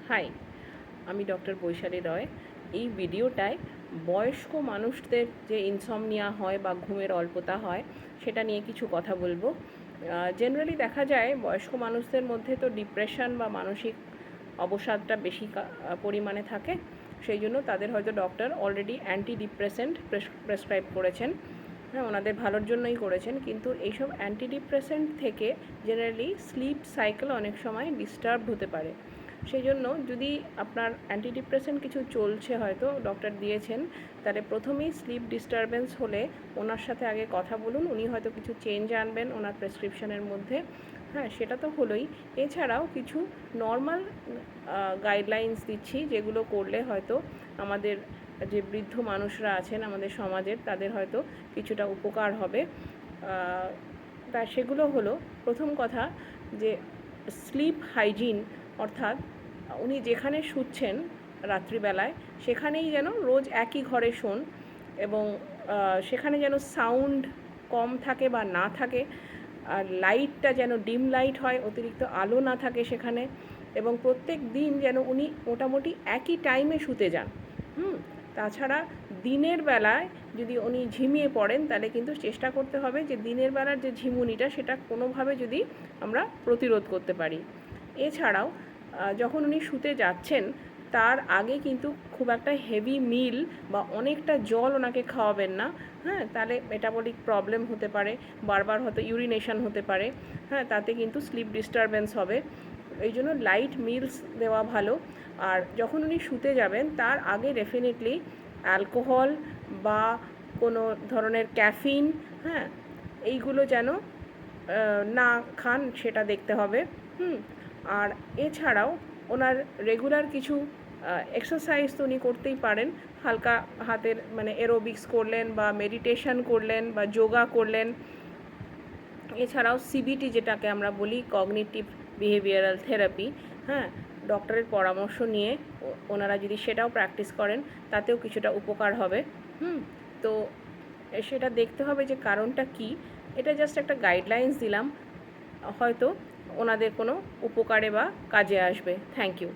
High, আমি doctor Vaishali রয়। এই ভিডিওটায় বয়স্ক মানুষদের যে ইনসমনিয়া হয় বা ঘুমের অল্পতা হয় সেটা নিয়ে কিছু কথা বলবো। জেনারেলি দেখা যায় বয়স্ক মানুষদের মধ্যে তো ডিপ্রেশন বা মানসিক অবসাদটা বেশি পরিমাণে থাকে। সেই জন্য তাদের হয়তো doctor already anti depressant prescribe করেছেন। হ্যাঁ, ওনাদের ভালোর জন্যই করেছেন, কিন্তু এইসব অ্যান্টি ডিপ্রেসেন্ট থেকে জেনারেলি স্লিপ সাইকেল অনেক সময় ডিস্টার্ব হতে পারে। সেই জন্য যদি আপনার অ্যান্টি ডিপ্রেসেন্ট কিছু চলছে, হয়তো ডক্টর দিয়েছেন, তাহলে প্রথমেই স্লিপ ডিস্টারবেন্স হলে ওনার সাথে আগে কথা বলুন। উনি হয়তো কিছু চেঞ্জ আনবেন ওনার প্রেসক্রিপশনের মধ্যে। হ্যাঁ, সেটা তো হলোই। এছাড়াও কিছু নর্মাল গাইডলাইন্স দিচ্ছি, যেগুলো করলে হয়তো আমাদের যে বৃদ্ধ মানুষরা আছেন আমাদের সমাজের, তাদের হয়তো কিছুটা উপকার হবে। তা সেগুলো হলো, প্রথম কথা যে স্লিপ হাইজিন, অর্থাৎ উনি যেখানে শুচ্ছেন রাত্রিবেলায় সেখানেই যেন রোজ একই ঘরে শোন, এবং সেখানে যেন সাউন্ড কম থাকে বা না থাকে, আর লাইটটা যেন ডিম লাইট হয়, অতিরিক্ত আলো না থাকে সেখানে, এবং প্রত্যেক দিন যেন উনি মোটামুটি একই টাইমে শুতে যান। তাছাড়া দিনের বেলায় যদি উনি ঝিমিয়ে পড়েন, তাহলে কিন্তু চেষ্টা করতে হবে যে দিনের বেলার যে ঝিমুনিটা সেটা কোনোভাবে যদি আমরা প্রতিরোধ করতে পারি। এছাড়াও যখন উনি শুতে যাচ্ছেন তার আগে কিন্তু খুব একটা হেভি মিল বা অনেকটা জল ওনাকে খাওয়াবেন না। হ্যাঁ, তাহলে মেটাবলিক প্রবলেম হতে পারে, বারবার হয়তো ইউরিনেশন হতে পারে। হ্যাঁ, তাতে কিন্তু স্লিপ ডিস্টারবেন্স হবে। এই জন্য লাইট মিলস দেওয়া ভালো। আর যখন উনি শুতে যাবেন তার আগে ডেফিনেটলি অ্যালকোহল বা কোনো ধরনের ক্যাফিন, হ্যাঁ, এইগুলো যেন না খান, সেটা দেখতে হবে। আর এছাড়াও ওনার রেগুলার কিছু এক্সারসাইজ তো উনি করতেই পারেন। হালকা হাতের মানে এরোবিক্স করলেন বা মেডিটেশন করলেন বা যোগা করলেন। এছাড়াও সিবিটি, যেটাকে আমরা বলি কগনিটিভ বিহেভিয়ারাল থেরাপি, হ্যাঁ, ডক্টরের পরামর্শ নিয়ে ওনারা যদি সেটাও প্র্যাকটিস করেন তাতেও কিছুটা উপকার হবে। তো সেটা দেখতে হবে যে কারণটা কি। এটা জাস্ট একটা গাইডলাইন্স দিলাম, হয়তো ওনাদের কোনো উপকারে বা কাজে আসবে। Thank you.